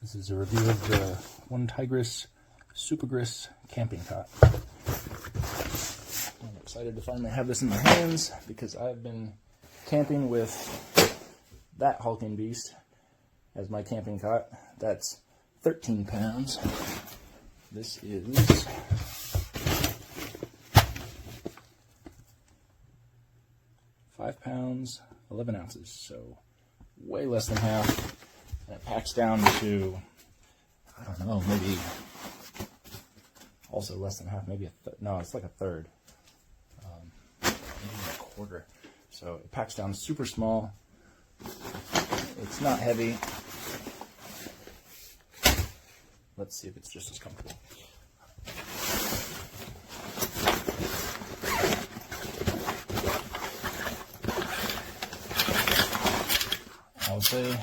This is a review of the ONETIGRIS SUPRAGRIS camping cot. I'm excited to finally have this in my hands because I've been camping with that hulking beast as my camping cot. That's 13 pounds. This is 5 pounds, 11 ounces, so way less than half. And it packs down to, I don't know, maybe also less than half, maybe no, it's like a third, maybe a quarter. So it packs down super small. It's not heavy. Let's see if it's just as comfortable. I would say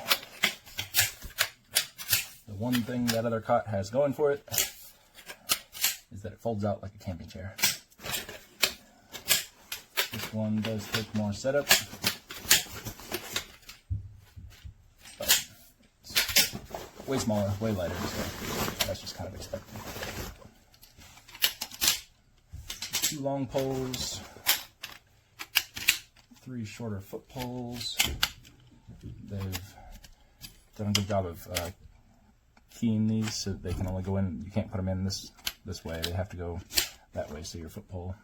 the one thing that other cot has going for it is that it folds out like a camping chair. This one does take more setup, but it's way smaller, way lighter, so that's just kind of expected. 2 long poles, 3 shorter foot poles. They've done a good job of keying these so that they can only go in. You can't put them in this way. They have to go that way, so your foot pole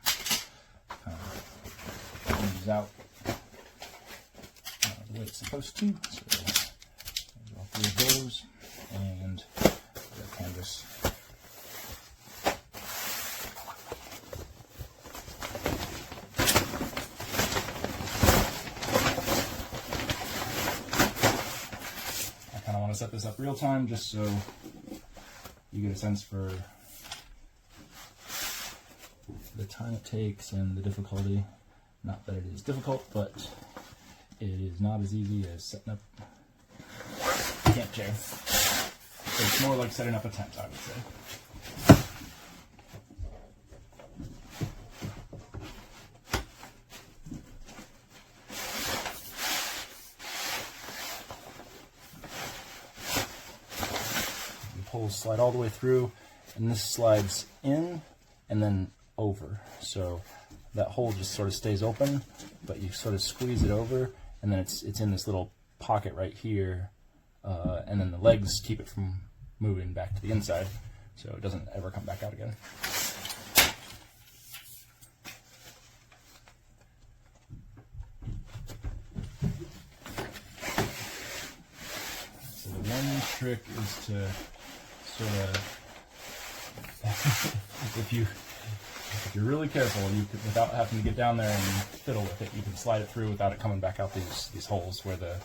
moves out the way it's supposed to. So there's all 3 of those, and the canvas. I want to set this up real time just so you get a sense for the time it takes and the difficulty. Not that it is difficult, but it is not as easy as setting up a camp chair. So it's more like setting up a tent, I would say. Poles slide all the way through, and this slides in and then over, so that hole just sort of stays open, but you sort of squeeze it over, and then it's in this little pocket right here, and then the legs keep it from moving back to the inside, so it doesn't ever come back out again. So the one trick is to sort of, if you're really careful, you could, without having to get down there and fiddle with it, you can slide it through without it coming back out these holes where the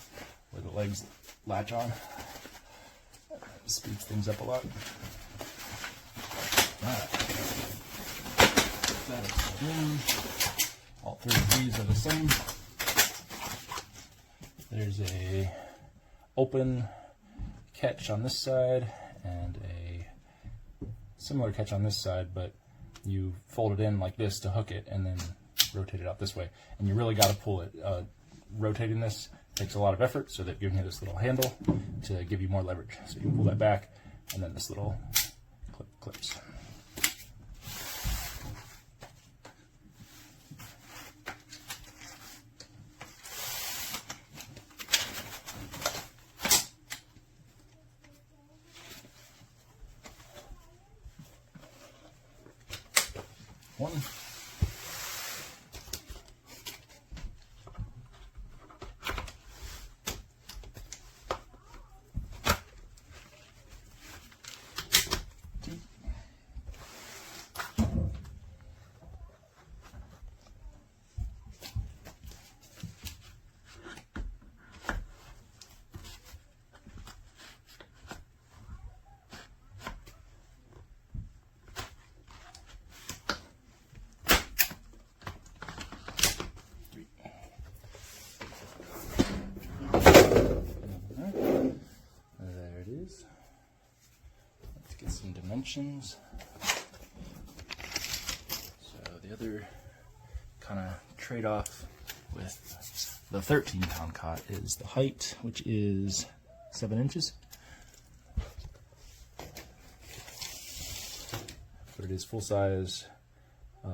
legs latch on. It speeds things up a lot. That is in. All 3 of these are the same. There's a open catch on this side and a similar catch on this side, but you fold it in like this to hook it and then rotate it out this way. And you really got to pull it. Rotating this takes a lot of effort, so that giving you this little handle to give you more leverage. So you pull that back, and then this little clip clips. One. Two. Dimensions. So the other kind of trade-off with the 13-pound cot is the height, which is 7 inches. but it is full size,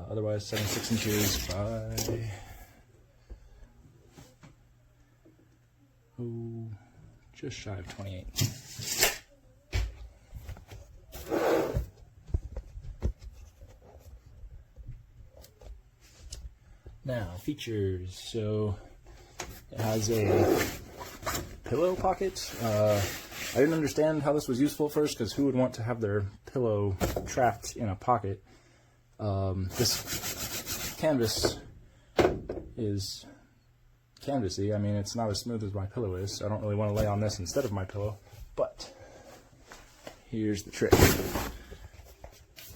otherwise 76 inches by just shy of 28. Now, features. So it has a pillow pocket. I didn't understand how this was useful at first, because who would want to have their pillow trapped in a pocket? This canvas is canvasy. I mean, it's not as smooth as my pillow is, so I don't really want to lay on this instead of my pillow. But here's the trick.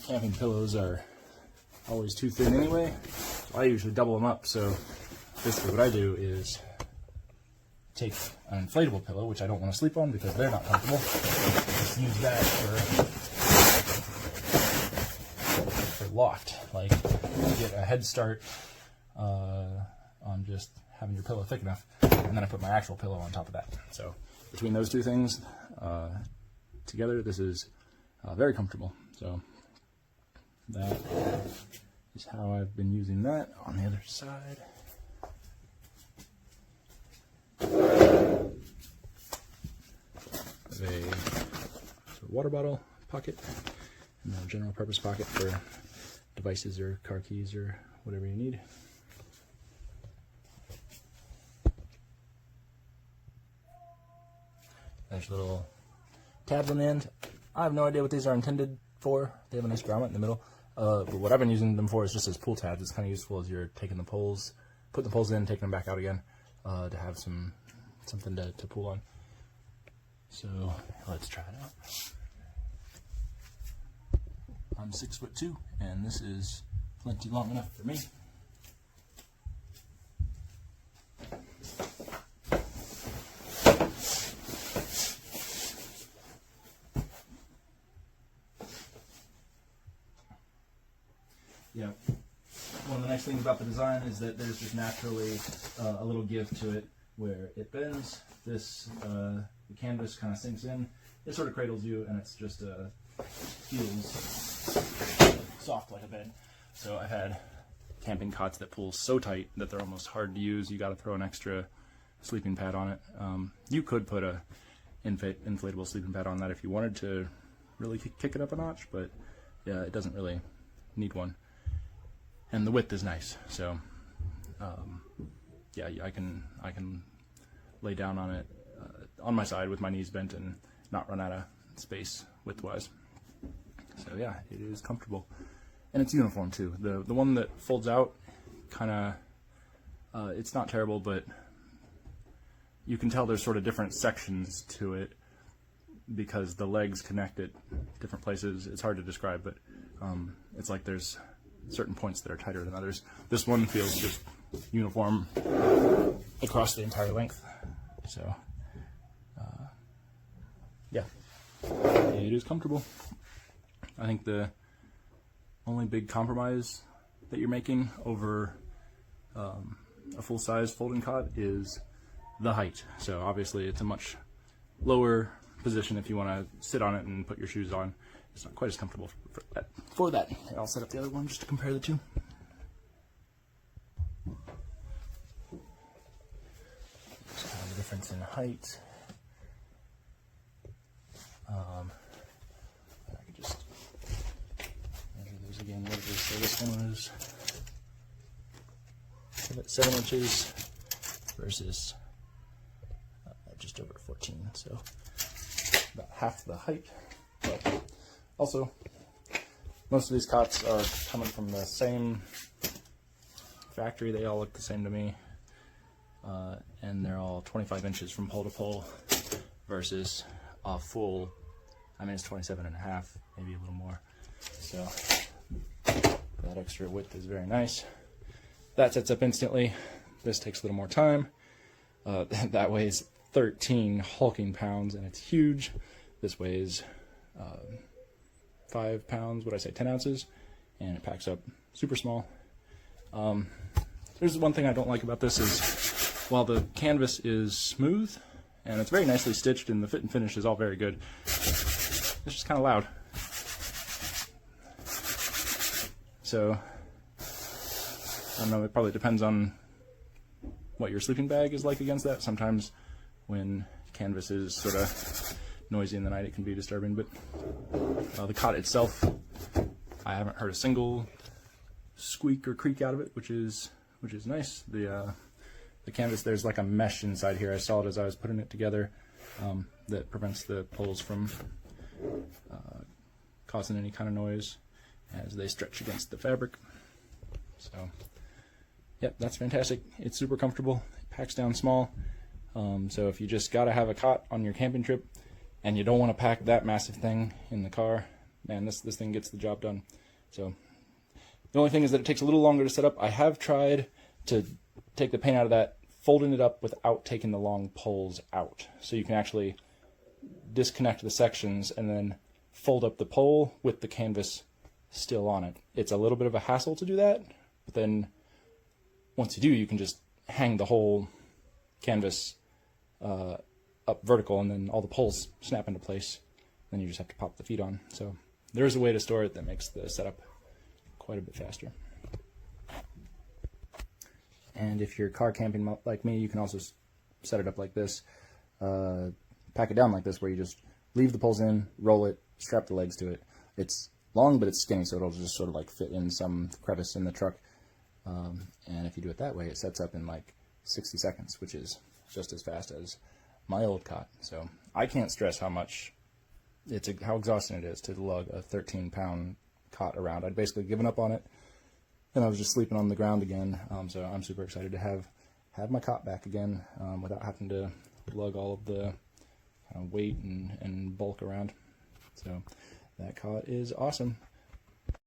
Camping pillows are always too thin anyway. I usually double them up, so basically what I do is take an inflatable pillow, which I don't want to sleep on because they're not comfortable. Just use that for loft, like get a head start on just having your pillow thick enough, and then I put my actual pillow on top of that. So between those two things together, this is very comfortable. So that is how I've been using that. On the other side, a water bottle pocket, and a general purpose pocket for devices or car keys or whatever you need. There's little tabs on the end. I have no idea what these are intended for. They have a nice grommet in the middle. But what I've been using them for is just as pull tabs. It's kind of useful as you're taking the poles, putting the poles in, taking them back out again, to have something to pull on. So let's try it out. I'm 6'2", and this is plenty long enough for me. Yeah, one of the nice things about the design is that there's just naturally a little give to it where it bends. This the canvas kind of sinks in. It sort of cradles you, and it's just feels soft like a bed. So I've had camping cots that pull so tight that they're almost hard to use. You got to throw an extra sleeping pad on it. You could put a inflatable sleeping pad on that if you wanted to really kick it up a notch, but yeah, it doesn't really need one. And the width is nice, so yeah, I can lay down on it on my side with my knees bent and not run out of space width-wise. So yeah, it is comfortable, and it's uniform too. The one that folds out, kind of, it's not terrible, but you can tell there's sort of different sections to it because the legs connect at different places. It's hard to describe, but it's like there's certain points that are tighter than others. This one feels just uniform across the entire length. So yeah, it is comfortable. I think the only big compromise that you're making over a full-size folding cot is the height. So obviously it's a much lower position if you want to sit on it and put your shoes on. It's not quite as comfortable for that. Here, I'll set up the other one just to compare the two. Just kind of the difference in height. I could just measure those again. What it is. So this one was 7 inches versus just over 14. So about half the height. But also, most of these cots are coming from the same factory. They all look the same to me. And they're all 25 inches from pole to pole versus a full, I mean, it's 27 and a half, maybe a little more. So that extra width is very nice. That sets up instantly. This takes a little more time. That weighs 13 hulking pounds, and it's huge. This weighs 5 pounds, what I say, 10 ounces, and it packs up super small. There's one thing I don't like about this is, while the canvas is smooth, and it's very nicely stitched, and the fit and finish is all very good, it's just kind of loud. So I don't know, it probably depends on what your sleeping bag is like against that. Sometimes when canvas is sort of noisy in the night, it can be disturbing, but the cot itself, I haven't heard a single squeak or creak out of it, which is nice. The canvas, there's like a mesh inside here. I saw it as I was putting it together, that prevents the poles from causing any kind of noise as they stretch against the fabric. So yep, that's fantastic. It's super comfortable. It packs down small. So if you just gotta have a cot on your camping trip and you don't want to pack that massive thing in the car, man, this thing gets the job done. So the only thing is that it takes a little longer to set up. I have tried to take the paint out of that, folding it up without taking the long poles out. So you can actually disconnect the sections and then fold up the pole with the canvas still on it. It's a little bit of a hassle to do that, but then once you do, you can just hang the whole canvas up vertical, and then all the poles snap into place. Then you just have to pop the feet on. So there's a way to store it that makes the setup quite a bit faster. And if you're car camping like me, you can also set it up like this. Pack it down like this, where you just leave the poles in, roll it, strap the legs to it. It's long, but it's skinny, so it'll just sort of like fit in some crevice in the truck. And if you do it that way, it sets up in like 60 seconds, which is just as fast as my old cot. So I can't stress how how exhausting it is to lug a 13-pound cot around. I'd basically given up on it, and I was just sleeping on the ground again. So I'm super excited to have my cot back again, without having to lug all of the weight and bulk around. So that cot is awesome.